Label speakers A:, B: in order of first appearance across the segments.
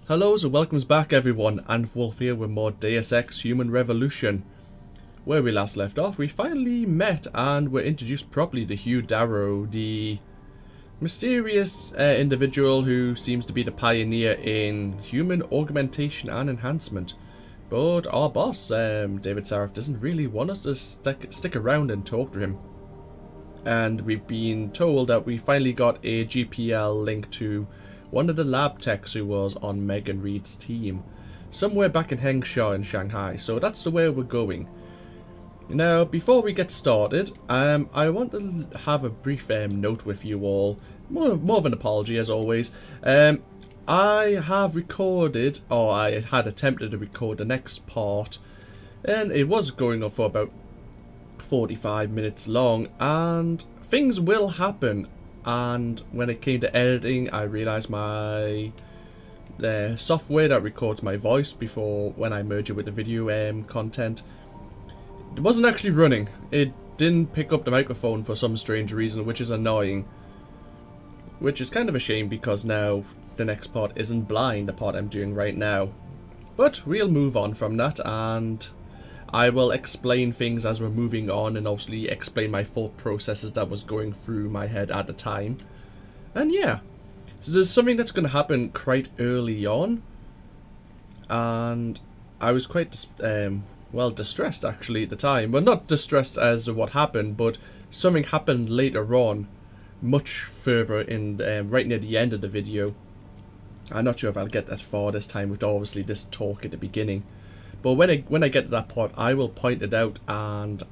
A: Hello and welcomes back everyone, AnthWolf here with more Deus Ex Human Revolution. Where we last left off, we finally met and were introduced properly to Hugh Darrow, the mysterious individual who seems to be the pioneer in human augmentation and enhancement. But our boss, David Sarif, doesn't really want us to stick around and talk to him. And we've been told that we finally got a GPL link to one of the lab techs who was on Megan Reed's team, somewhere back in Hengsha in Shanghai, so that's the way we're going. Now, before we get started, I want to have a brief note with you all, more of an apology as always. I have recorded, or I had attempted to record the next part, and it was going on for about 45 minutes long, and things will happen. And when it came to editing, I realized my software that records my voice before when I merge it with the video content, it wasn't actually running. It didn't pick up the microphone for some strange reason, which is annoying. Which is kind of a shame because now the next part isn't blind, the part I'm doing right now. But we'll move on from that, and I will explain things as we're moving on, and obviously explain my thought processes that was going through my head at the time. And yeah, so there's something that's going to happen quite early on, and I was quite well, distressed actually at the time. Well, not distressed as to what happened, but something happened later on, much further in right near the end of the video. I'm not sure if I'll get that far this time with obviously this talk at the beginning. But when I get to that part, I will point it out, and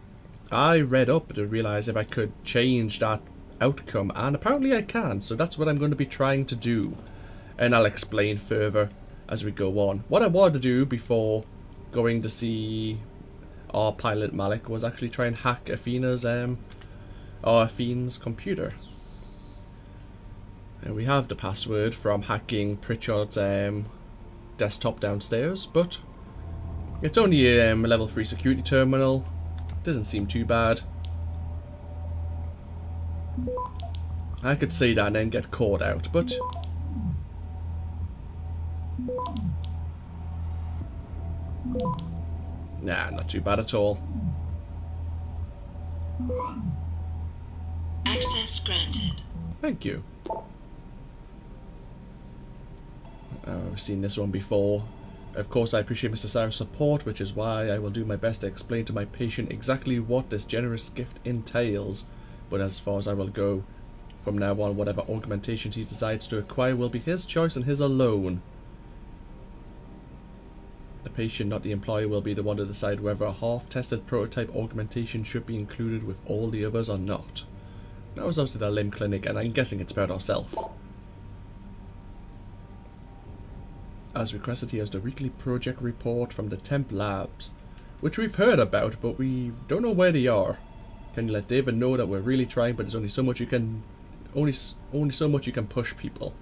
A: I read up to realise if I could change that outcome, and apparently I can, so that's what I'm going to be trying to do. And I'll explain further as we go on. What I wanted to do before going to see our pilot Malik was actually try and hack Athena's, Athene's computer. And we have the password from hacking Pritchard's desktop downstairs, but it's only a level 3 security terminal. Doesn't seem too bad. I could say that and then get caught out, but nah, not too bad at all.
B: Access granted.
A: Thank you. I've seen this one before. Of course, I appreciate Mr. Sarah's support, which is why I will do my best to explain to my patient exactly what this generous gift entails. But as far as I will go, from now on, whatever augmentations he decides to acquire will be his choice and his alone. The patient, not the employer, will be the one to decide whether a half-tested prototype augmentation should be included with all the others or not. That was obviously the limb clinic, and I'm guessing it's about ourselves. As requested, he has the weekly project report from the temp labs, which we've heard about, but we don't know where they are. Can you let David know that we're really trying, but there's only so much you can, only so much you can push people.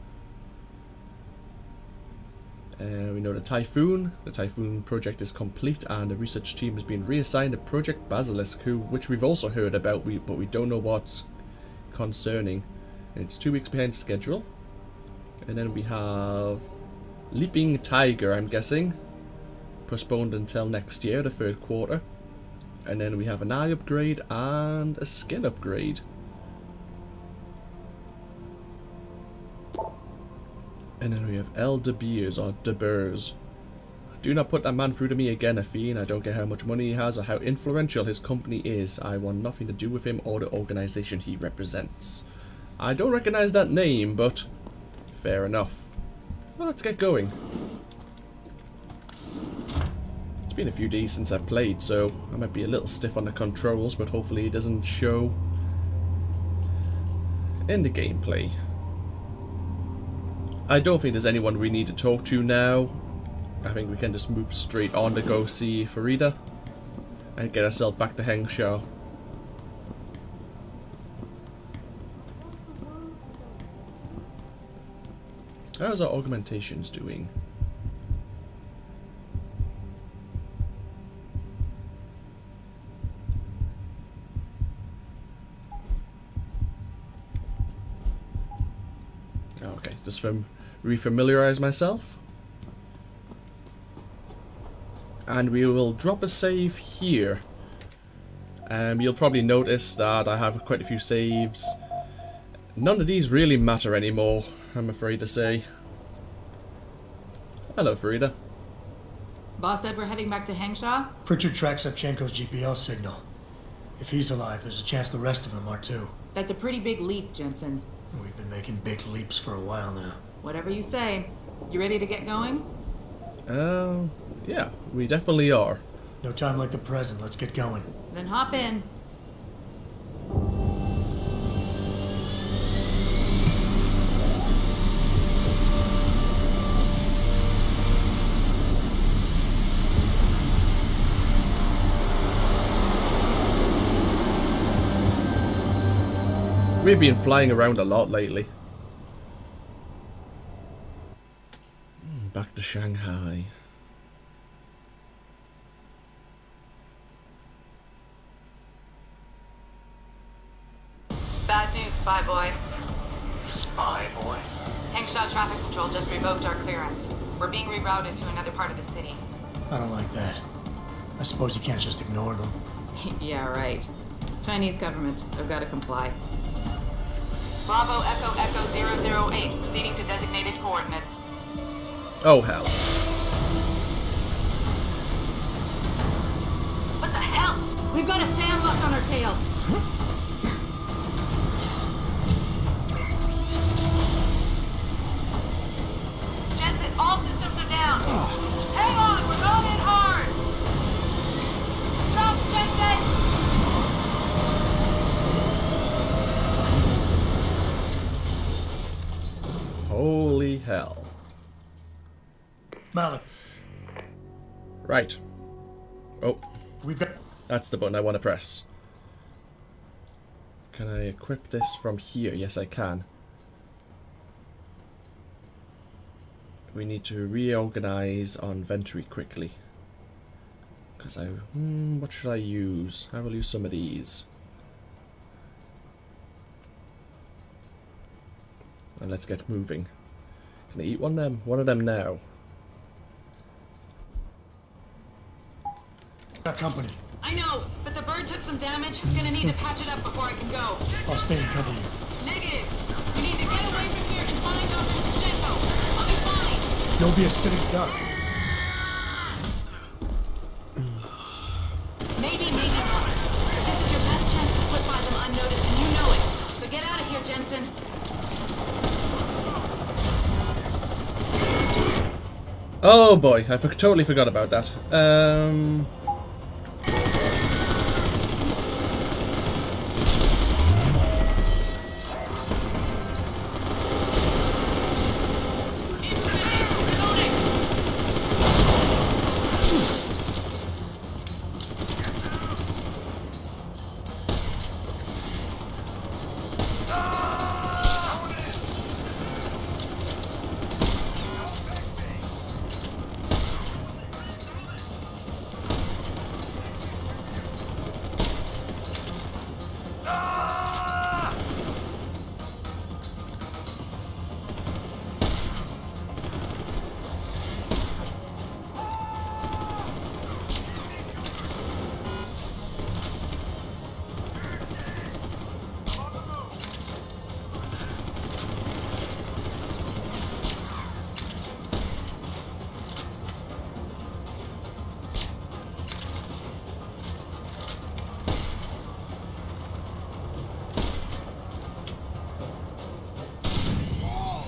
A: We know the Typhoon project is complete, and the research team has been reassigned to Project Basilisk, which we've also heard about, but we don't know what's concerning. And it's 2 weeks behind schedule. And then we have Leaping Tiger, I'm guessing, postponed until next year, the 3rd quarter. And then we have an eye upgrade and a skin upgrade. And then we have El De Beers, or De Beers. Do not put that man through to me again, Athene. I don't care how much money he has or how influential his company is. I want nothing to do with him or the organization he represents. I don't recognize that name, but fair enough. Well, let's get going. It's been a few days since I've played, so I might be a little stiff on the controls, but hopefully it doesn't show in the gameplay. I don't think there's anyone we need to talk to now. I think we can just move straight on to go see Farida and get ourselves back to Hengsha. How's our augmentations doing? Okay, just from refamiliarize myself. And we will drop a save here. You'll probably notice that I have quite a few saves. None of these really matter anymore, I'm afraid to say. Hello, Frida.
B: Boss said we're heading back to Hengsha?
C: Pritchard tracks Shevchenko's GPS signal. If he's alive, there's a chance the rest of them are too.
B: That's a pretty big leap, Jensen.
C: We've been making big leaps for a while now.
B: Whatever you say. You ready to get going?
A: Yeah, we definitely are.
C: No time like the present, let's get going.
B: Then hop in.
A: We've been flying around a lot lately. Back to Shanghai.
B: Bad news, Spy Boy.
C: Spy boy?
B: Hengsha Traffic Control just revoked our clearance. We're being rerouted to another part of the city.
C: I don't like that. I suppose you can't just ignore them.
B: Yeah, right. Chinese government. I've got to comply. Bravo Echo Echo 008, proceeding to designated coordinates.
A: Oh, hell.
B: What the hell? We've got a sandlot on our tail. Jensen, all systems are down. Hang on, we're going in hard. Jump, Jensen!
A: Holy hell.
C: Malik,
A: Right. Oh,
C: we've got...
A: that's the button I want to press. Can I equip this from here? Yes, I can. We need to reorganize our inventory quickly. Because what should I use? I will use some of these. And let's get moving. Can I eat one of them now?
C: Got company.
B: I know, but the bird took some damage. I'm gonna need to patch it up before I can go.
C: I'll stay and cover you.
B: Negative. We need to get away from here and find Dr. Shevchenko. I'll be fine.
C: Don't be a sitting duck.
B: Maybe not. But this is your best chance to slip by them unnoticed, and you know it. So get out of here, Jensen.
A: Oh boy, I totally forgot about that.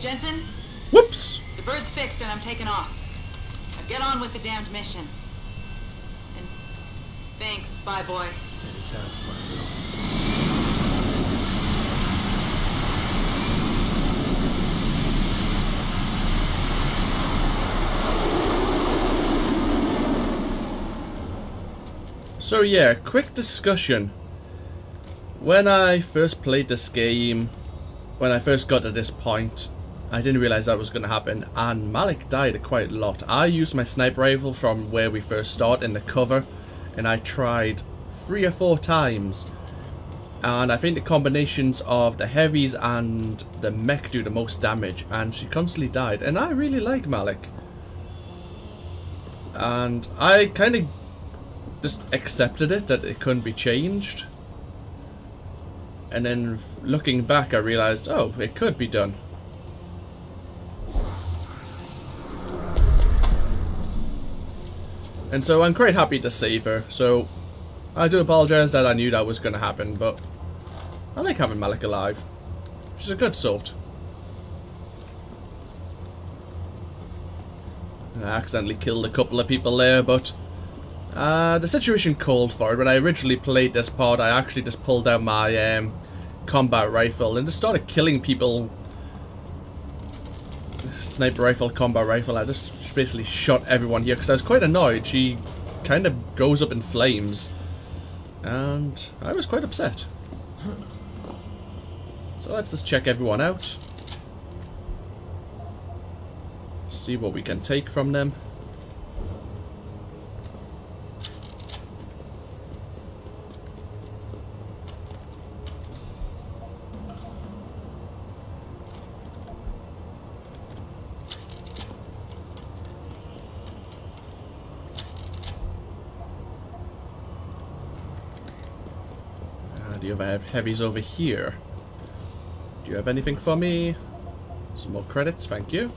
B: Jensen,
A: Whoops!
B: the bird's fixed and I'm taking off. Now get on with the damned mission. And thanks, Spy Boy.
C: Anytime, fine girl.
A: So yeah, quick discussion. When I first played this game, when I first got to this point, I didn't realize that was going to happen, and Malik died quite a lot. I used my sniper rifle from where we first start in the cover, and I tried 3 or 4 times, and I think the combinations of the heavies and the mech do the most damage, and she constantly died, and I really like Malik. And I kind of just accepted it, that it couldn't be changed. And then looking back, I realized, oh, it could be done. And so I'm quite happy to save her. So I do apologize that I knew that was going to happen, but I like having Malik alive. She's a good sort. I accidentally killed a couple of people there, but the situation called for it. When I originally played this part, I actually just pulled out my combat rifle and just started killing people. Sniper rifle, combat rifle. I just basically shot everyone here because I was quite annoyed. She kind of goes up in flames, and I was quite upset. So let's just check everyone out. See what we can take from them. Do you have heavies over here? Do you have anything for me? Some more credits, thank you.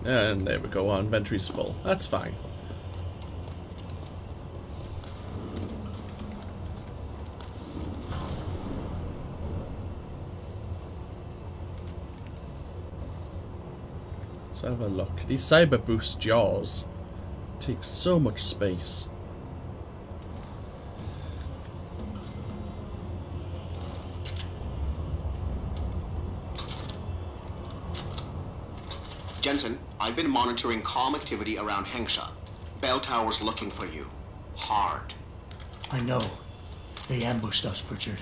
A: And there we go, our inventory's full. That's fine. Let's have a look. These Cyber Boost jaws take so much space.
D: Jensen, I've been monitoring comm activity around Hengsha. Bell Tower's looking for you. Hard.
C: I know. They ambushed us, Pritchard.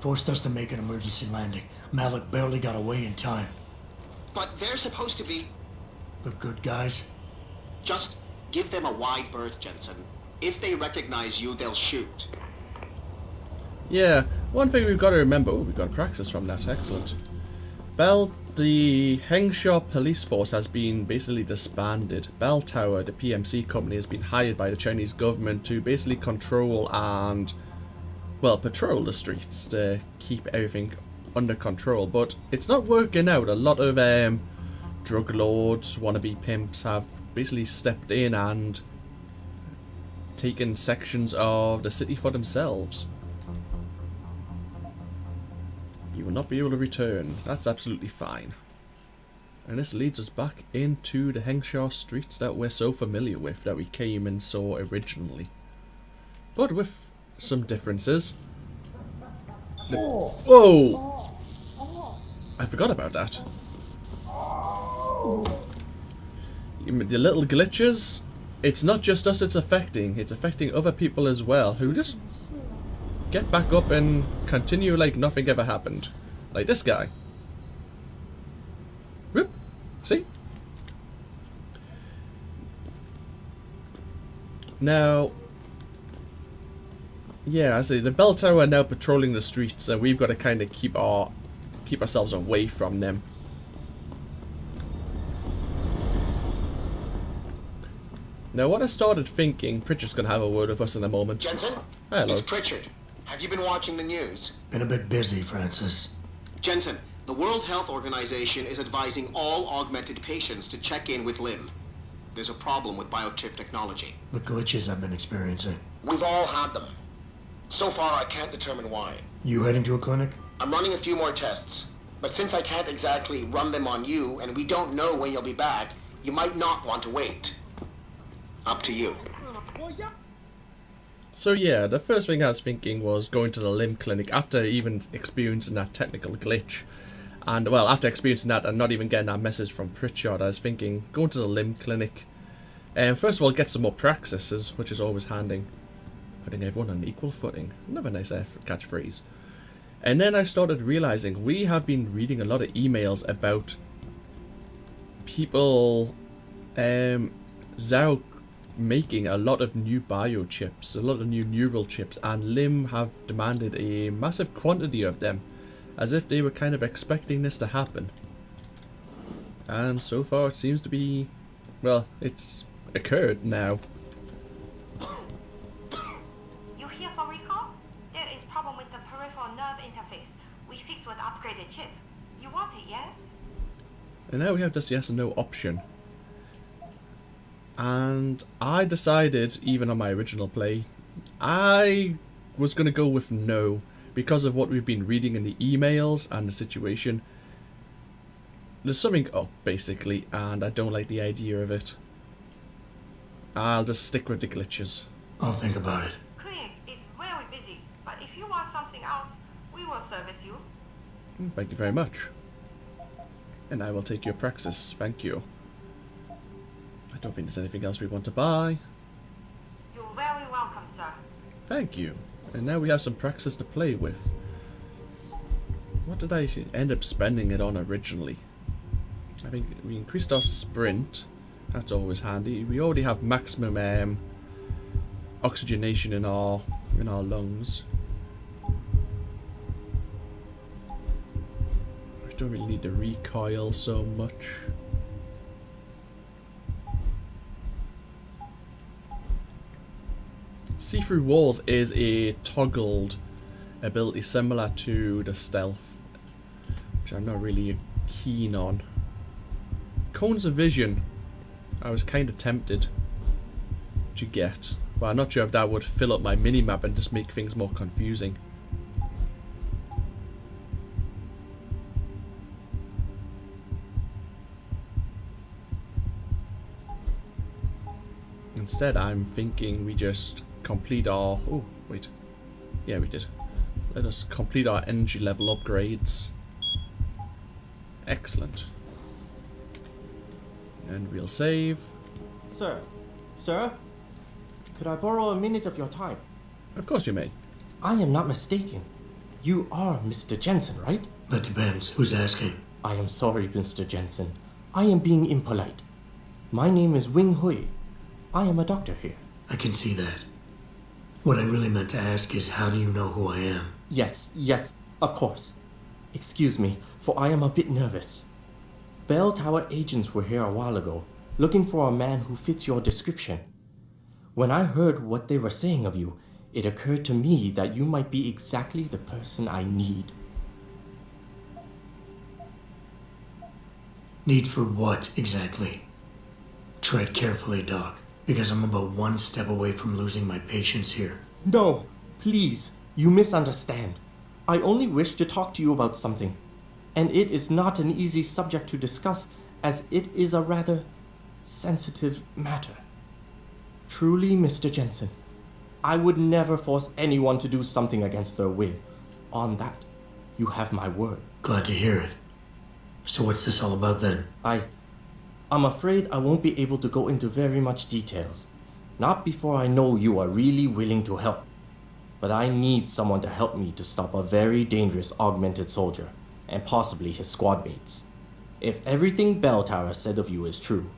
C: Forced us to make an emergency landing. Malik barely got away in time.
D: But they're supposed to be...
C: The good guys?
D: Just give them a wide berth, Jensen. If they recognize you, they'll shoot.
A: Yeah, one thing we've got to remember... Oh, we got a praxis from that. Excellent. The Hengsha police force has been basically disbanded. Bell Tower, the PMC company, has been hired by the Chinese government to basically control and, well, patrol the streets to keep everything under control. But it's not working out. A lot of drug lords, wannabe pimps have basically stepped in and taken sections of the city for themselves. You will not be able to return. That's absolutely fine. And this leads us back into the Hengsha streets that we're so familiar with, that we came and saw originally. But with some differences. Whoa! I forgot about that. The little glitches, it's not just us it's affecting other people as well, who just get back up and continue like nothing ever happened. Like this guy. Whoop. See? Now, yeah, I see the Bell Tower are now patrolling the streets, and we've got to kind of keep ourselves away from them. Now, what I started thinking, Pritchard's gonna have a word with us in a moment.
D: Jensen?
A: Hello.
D: It's Pritchard. Have you been watching the news?
C: Been a bit busy, Francis.
D: Jensen, the World Health Organization is advising all augmented patients to check in with Lim. There's a problem with biochip technology.
C: The glitches I've been experiencing.
D: We've all had them. So far, I can't determine why.
C: You heading to a clinic?
D: I'm running a few more tests. But since I can't exactly run them on you, and we don't know when you'll be back, you might not want to wait. Up to you.
A: So yeah, the first thing I was thinking was going to the Lim clinic after even experiencing that technical glitch. And well, after experiencing that and not even getting that message from Pritchard, I was thinking going to the Lim clinic. And first of all, get some more praxises, which is always handy. Putting everyone on equal footing. Another nice catchphrase. And then I started realizing we have been reading a lot of emails about people Zhao making a lot of new biochips, a lot of new neural chips, and Lim have demanded a massive quantity of them. as if they were kind of expecting this to happen. And so far it seems to be, well, it's occurred now.
E: You here for recall? There is problem with the peripheral nerve interface. We fixed with upgraded chip. You want it, yes?
A: And now we have this yes and no option. And I decided, even on my original play, I was going to go with no, because of what we've been reading in the emails and the situation. There's something up, basically, and I don't like the idea of it. I'll just stick with the glitches.
C: I'll think about it.
E: Clear is very busy, but if you want something else, we will service you.
A: Thank you very much. And I will take your praxis, thank you. I don't think there's anything else we want to buy.
E: You're very welcome, sir.
A: Thank you. And now we have some praxis to play with. What did I end up spending it on originally? I think we increased our sprint. That's always handy. We already have maximum oxygenation in our lungs. We don't really need to recoil so much. See through walls is a toggled ability similar to the stealth, which I'm not really keen on. Cones of vision, I was kind of tempted to get, but I'm not sure if that would fill up my minimap and just make things more confusing. Instead, I'm thinking we just complete our... Oh, wait. Yeah, we did. Let us complete our energy level upgrades. Excellent. And we'll save.
F: Sir, could I borrow a minute of your time?
A: Of course you may.
F: I am not mistaken. You are Mr. Jensen, right?
C: That depends. Who's asking?
F: I am sorry, Mr. Jensen. I am being impolite. My name is Wing Hui. I am a doctor here.
C: I can see that. What I really meant to ask is, how do you know who I am?
F: Yes, of course. Excuse me, for I am a bit nervous. Bell Tower agents were here a while ago, looking for a man who fits your description. When I heard what they were saying of you, it occurred to me that you might be exactly the person I need.
C: Need for what, exactly? Tread carefully, Doc, because I'm about one step away from losing my patience here.
F: No, please, you misunderstand. I only wish to talk to you about something, and it is not an easy subject to discuss, as it is a rather sensitive matter. Truly, Mr. Jensen, I would never force anyone to do something against their will. On that, you have my word.
C: Glad to hear it. So what's this all about then?
F: I'm afraid I won't be able to go into very much details. Not before I know you are really willing to help. But I need someone to help me to stop a very dangerous augmented soldier, and possibly his squad mates. If everything Bell Tower said of you is true,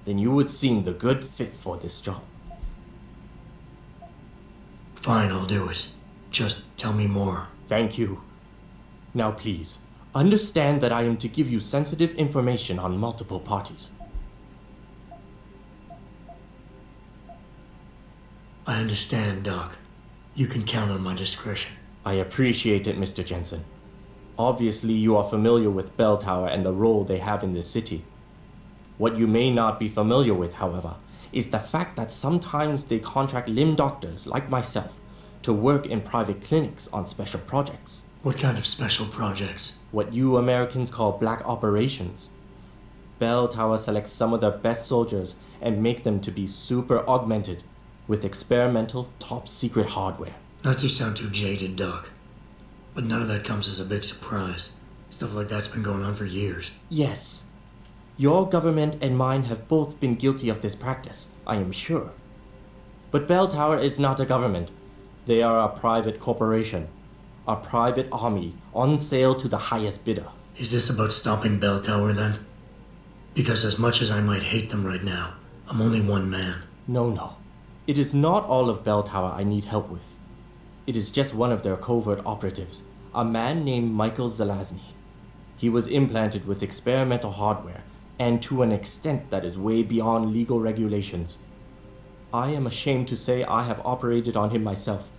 F: then you would seem the good fit for this job.
C: Fine, I'll do it. Just tell me more.
F: Thank you. Now please, understand that I am to give you sensitive information on multiple parties.
C: I understand, Doc. You can count on my discretion.
F: I appreciate it, Mr. Jensen. Obviously, you are familiar with Bell Tower and the role they have in this city. What you may not be familiar with, however, is the fact that sometimes they contract limb doctors, like myself, to work in private clinics on special projects.
C: What kind of special projects?
F: What you Americans call black operations. Bell Tower selects some of their best soldiers and make them to be super augmented with experimental, top-secret hardware.
C: Not to sound too jaded, Doc, but none of that comes as a big surprise. Stuff like that's been going on for years.
F: Yes. Your government and mine have both been guilty of this practice, I am sure. But Bell Tower is not a government. They are a private corporation. A private army on sale to the highest bidder.
C: Is this about stopping Bell Tower, then? Because as much as I might hate them right now, I'm only one man.
F: No. It is not all of Bell Tower I need help with. It is just one of their covert operatives, a man named Michael Zelazny. He was implanted with experimental hardware, and to an extent that is way beyond legal regulations. I am ashamed to say I have operated on him myself,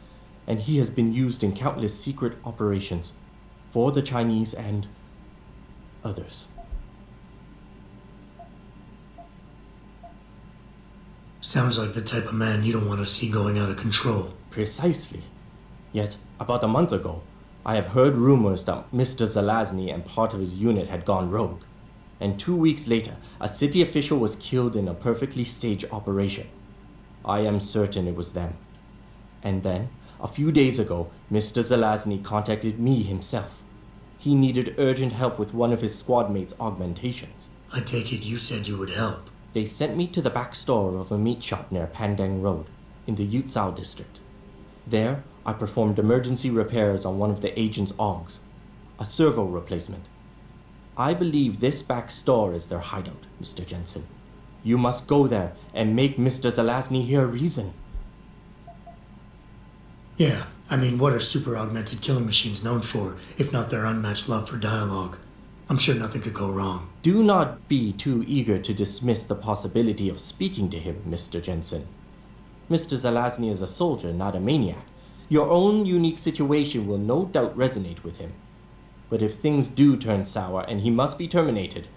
F: and he has been used in countless secret operations for the Chinese and others.
C: Sounds like the type of man you don't want to see going out of control.
F: Precisely. Yet, about a month ago, I have heard rumors that Mr. Zelazny and part of his unit had gone rogue. And 2 weeks later, a city official was killed in a perfectly staged operation. I am certain it was them. And then, a few days ago, Mr. Zelazny contacted me himself. He needed urgent help with one of his squad mates' augmentations.
C: I take it you said you would help.
F: They sent me to the back store of a meat shop near Pandang Road, in the Yutzao district. There, I performed emergency repairs on one of the agent's AUGs, a servo replacement. I believe this back store is their hideout, Mr. Jensen. You must go there and make Mr. Zelazny hear reason.
C: Yeah, I mean, what are super augmented killing machines known for, if not their unmatched love for dialogue? I'm sure nothing could go wrong.
F: Do not be too eager to dismiss the possibility of speaking to him, Mr. Jensen. Mr. Zelazny is a soldier, not a maniac. Your own unique situation will no doubt resonate with him. But if things do turn sour and he must be terminated,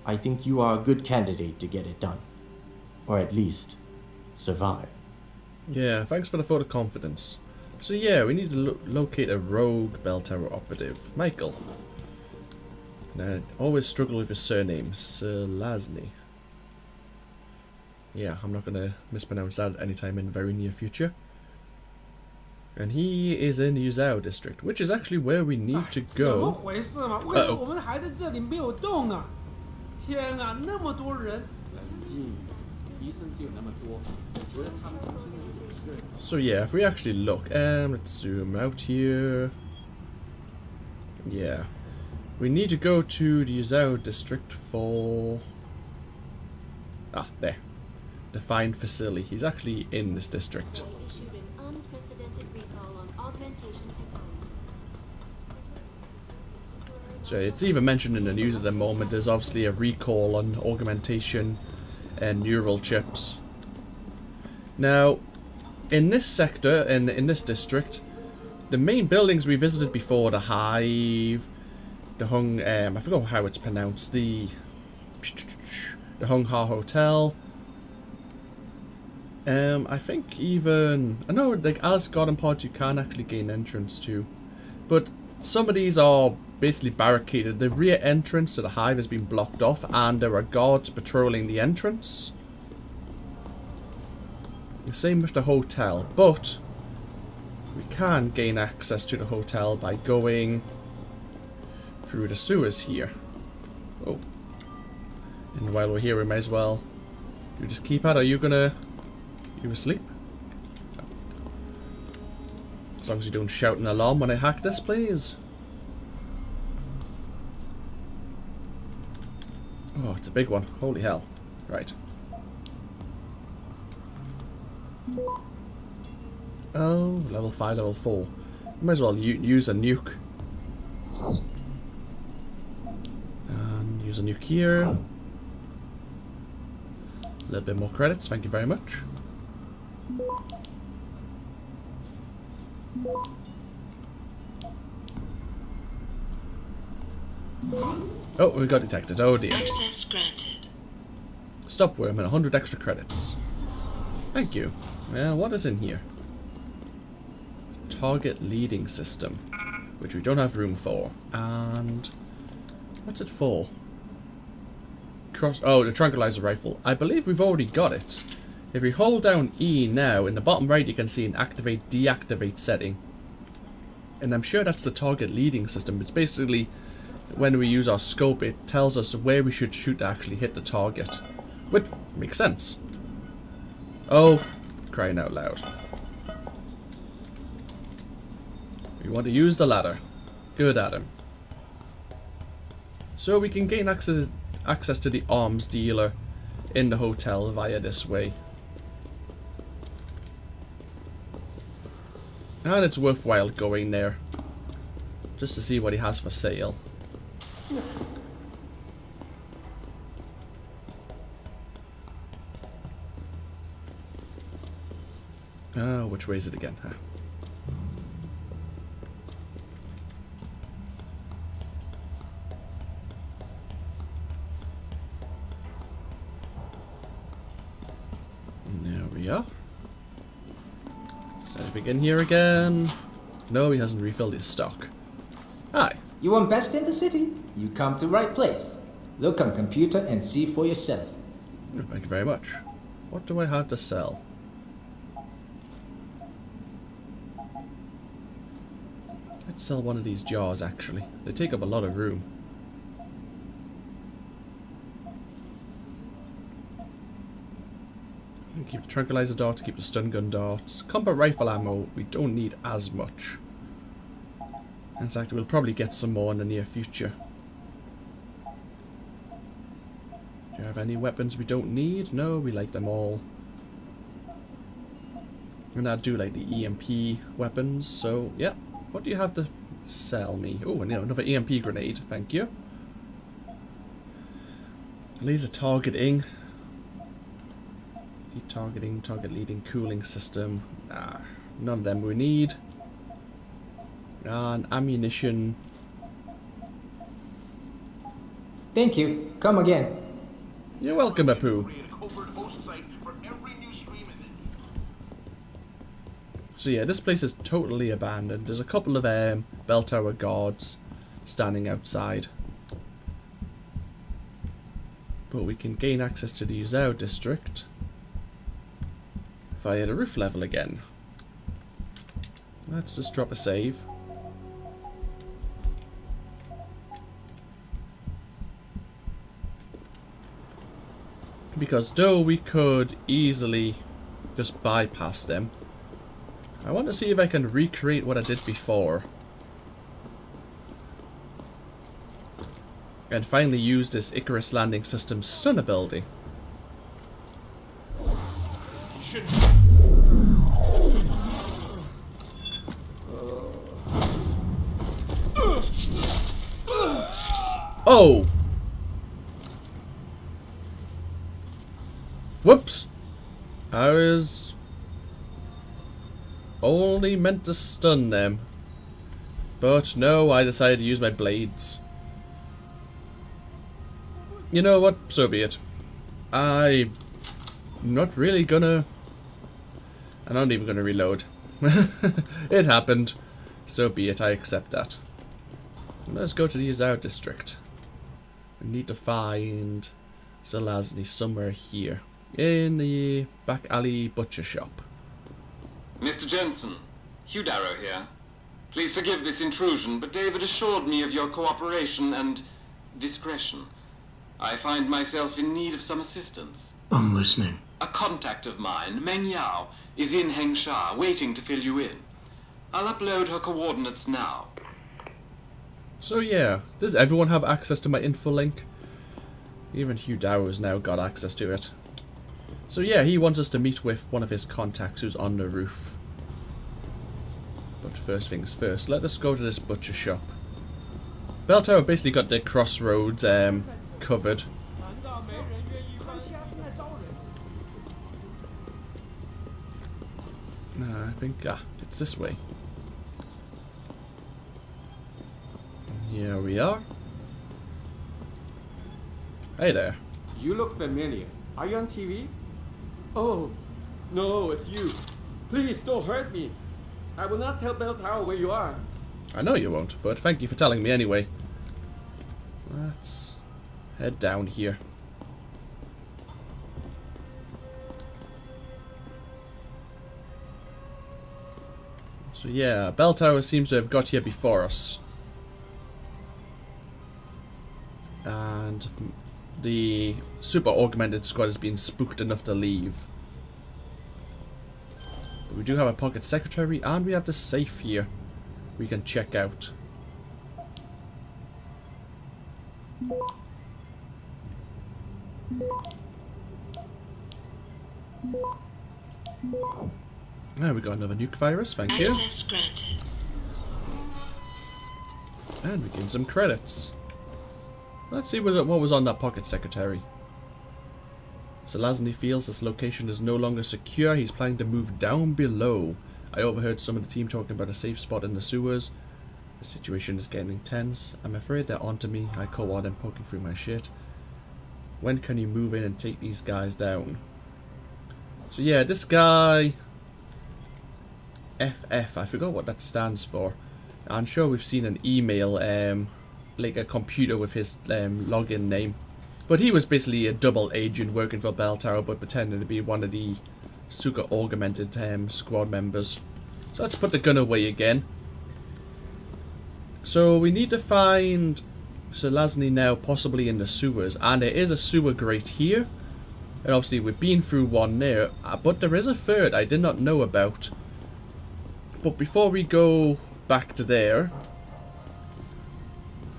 F: I think you are a good candidate to get it done. Or at least, survive.
A: Yeah, thanks for the vote of confidence. So yeah, we need to locate a rogue bell tower operative. Michael. Now, I always struggle with his surname, Zelazny. Yeah, I'm not going to mispronounce that anytime in the very near future. And he is in Yuzhou district, which is actually where we need to go. Uh-oh. So yeah, if we actually look, let's zoom out here. Yeah. We need to go to the Yuzhou district for... Ah, there. Defined facility. He's actually in this district. So it's even mentioned in the news at the moment, there's obviously a recall on augmentation and neural chips. Now, in this sector, in this district, the main buildings we visited before, the Hive, the Hung, I forgot how it's pronounced, the Hung Ha Hotel. I think even, I know like as Garden Pods you can actually gain entrance to, but some of these are basically barricaded. The rear entrance to the Hive has been blocked off and there are guards patrolling the entrance. The same with the hotel, but we can gain access to the hotel by going through the sewers here. Oh. And while we're here we may as well do this keypad. Are you gonna... You asleep? No. As long as you don't shout an alarm when I hack this, please. Oh, it's a big one. Holy hell. Right. Oh, level 5, level 4. Might as well use a nuke. And use a nuke here. A little bit more credits, thank you very much. Oh, we got detected. Oh dear.
G: Access granted.
A: Stop worm and 100 extra credits. Thank you. Well, what is in here? Target leading system, which we don't have room for. And what's it for? Oh, the tranquilizer rifle. I believe we've already got it. If we hold down E now, in the bottom right you can see an activate deactivate setting. And I'm sure that's the target leading system. It's basically when we use our scope it tells us where we should shoot to actually hit the target. Which makes sense. Oh, crying out loud. We want to use the ladder. Good, Adam. So we can gain access to the arms dealer in the hotel via this way. And it's worthwhile going there. just to see what he has for sale. Which way is it again? Huh. There we are. Is anything in here again? No, he hasn't refilled his stock. Hi.
G: You want best in the city? You come to right place. Look on computer and see for yourself.
A: Thank you very much. What do I have to sell? Let's sell one of these jars, actually. They take up a lot of room. Keep the tranquilizer darts, keep the stun gun darts. Combat rifle ammo, we don't need as much. In fact, we'll probably get some more in the near future. Do you have any weapons we don't need? No, we like them all. And I do like the EMP weapons, so yeah. What do you have to sell me? Oh, another EMP grenade, thank you. Laser targeting. Heat targeting, target leading, cooling system. None of them we need. And ammunition.
G: Thank you. Come again.
A: You're welcome, Apu. So yeah, this place is totally abandoned. There's a couple of bell tower guards standing outside. But we can gain access to the Yuzhou district via the roof level again. Let's just drop a save. Because though we could easily just bypass them, I want to see if I can recreate what I did before. And finally use this Icarus landing system stun ability. Oh! Whoops! I was only meant to stun them. But no, I decided to use my blades. You know what? So be it. I'm not really gonna... I'm not even gonna reload. It happened. So be it, I accept that. Let's go to the Yuzhou district. We need to find Zelazny somewhere here. In the back alley butcher shop.
H: Mr. Jensen, Hugh Darrow here. Please forgive this intrusion, but David assured me of your cooperation and discretion. I find myself in need of some assistance.
C: I'm listening.
H: A contact of mine, Meng Yao, is in Hengsha, waiting to fill you in. I'll upload her coordinates now.
A: So yeah, does everyone have access to my info link? Even Hugh Darrow's now got access to it. So yeah, he wants us to meet with one of his contacts who's on the roof. But first things first, let us go to this butcher shop. Bell Tower basically got the crossroads covered. I think it's this way. Here we are. Hey there.
F: You look familiar. Are you on TV? Oh, no, it's you. Please don't hurt me. I will not tell Bell Tower where you are.
A: I know you won't, but thank you for telling me anyway. Let's head down here. So yeah, Bell Tower seems to have got here before us. And the super augmented squad has been spooked enough to leave. But we do have a pocket secretary and we have the safe here we can check out. There we got another nuke virus, thank you.
I: Access granted.
A: And we gain some credits. Let's see what was on that pocket secretary. Zelazny feels this location is no longer secure. He's planning to move down below. I overheard some of the team talking about a safe spot in the sewers. The situation is getting intense. I'm afraid they're onto me. I caught them poking through my shit. When can you move in and take these guys down? So yeah, this guy... FF, I forgot what that stands for. I'm sure we've seen an email, like a computer with his login name. But he was basically a double agent working for Bell Tower, but pretending to be one of the super augmented squad members. So let's put the gun away again. So we need to find Zelazny now, possibly in the sewers. And there is a sewer grate here. And obviously we've been through one there. But there is a third I did not know about. But before we go back to there,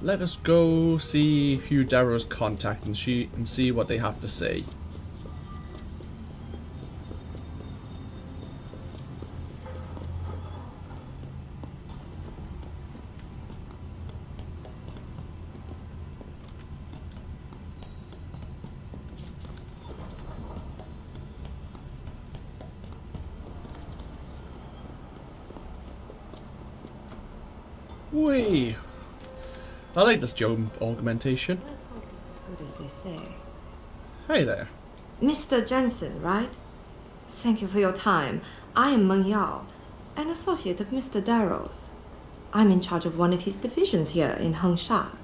A: let us go see Hugh Darrow's contact and see what they have to say. Whee! I like this job augmentation.
E: Let's hope it's as good as they say.
A: Hey there.
E: Mr. Jensen, right? Thank you for your time. I am Meng Yao, an associate of Mr. Darrow's. I'm in charge of one of his divisions here in Hengsha.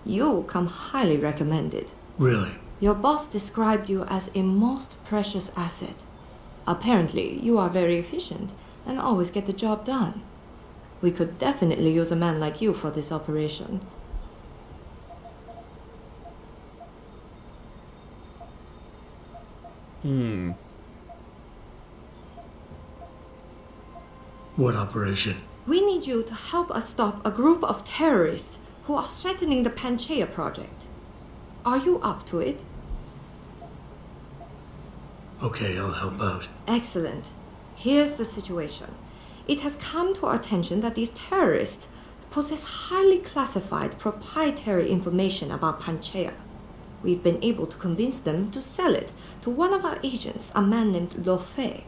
E: You come highly recommended.
C: Really?
E: Your boss described you as a most precious asset. Apparently, you are very efficient and always get the job done. We could definitely use a man like you for this operation.
C: What operation?
E: We need you to help us stop a group of terrorists who are threatening the Panchaea project. Are you up to it?
C: Okay, I'll help out.
E: Excellent. Here's the situation. It has come to our attention that these terrorists possess highly classified proprietary information about Panchaea. We've been able to convince them to sell it to one of our agents, a man named Lo Fei.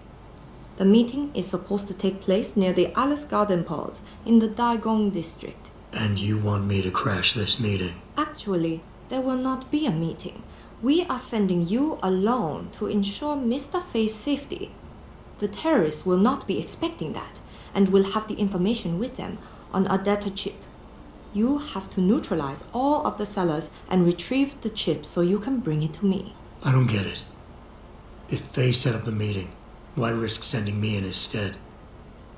E: The meeting is supposed to take place near the Alice Garden pods in the Daigong district.
C: And you want me to crash this meeting?
E: Actually, there will not be a meeting. We are sending you alone to ensure Mr. Fei's safety. The terrorists will not be expecting that, and will have the information with them on a data chip. You have to neutralize all of the sellers and retrieve the chip so you can bring it to me.
C: I don't get it. If Faye set up the meeting, why risk sending me in his stead?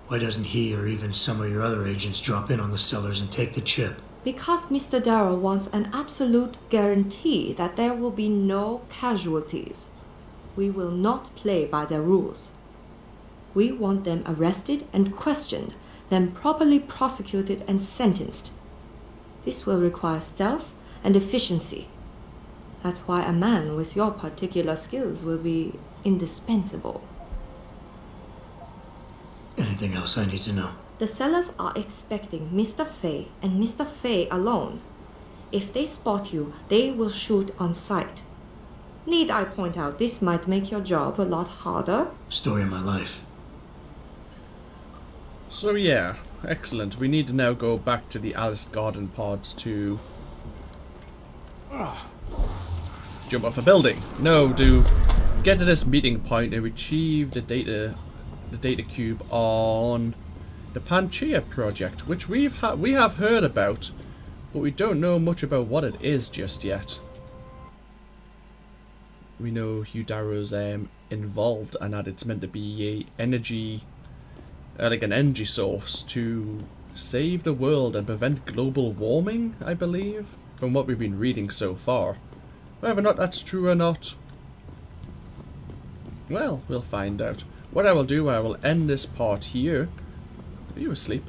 C: Why doesn't he or even some of your other agents drop in on the sellers and take the chip?
E: Because Mr. Darrow wants an absolute guarantee that there will be no casualties. We will not play by their rules. We want them arrested and questioned, then properly prosecuted and sentenced. This will require stealth and efficiency. That's why a man with your particular skills will be indispensable.
C: Anything else I need to know?
E: The sellers are expecting Mr. Fei and Mr. Fei alone. If they spot you, they will shoot on sight. Need I point out this might make your job a lot harder?
C: Story of my life.
A: So yeah, excellent. We need to now go back to the Alice Garden pods to jump off a building. No, to get to this meeting point and retrieve the data cube on the Panchaea project, which we have heard about, but we don't know much about what it is just yet. We know Hugh Darrow's involved and that it's meant to be a energy, like an energy source to save the world and prevent global warming, I believe, from what we've been reading so far. Whether or not that's true or not, well, we'll find out. What I will do, I will end this part here. Are you asleep?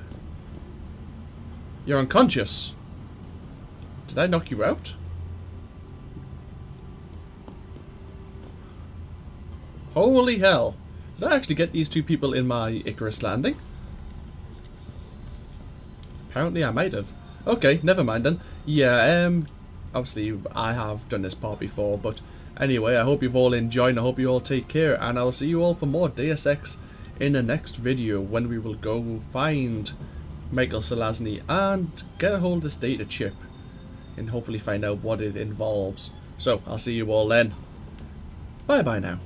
A: You're unconscious. Did I knock you out? Holy hell. Did I actually get these two people in my Icarus landing? Apparently I might have. Okay, never mind then. Yeah, obviously I have done this part before, but anyway, I hope you've all enjoyed, and I hope you all take care, and I'll see you all for more Deus Ex in the next video, when we will go find Michael Selazny and get a hold of this data chip, and hopefully find out what it involves. So, I'll see you all then. Bye bye now.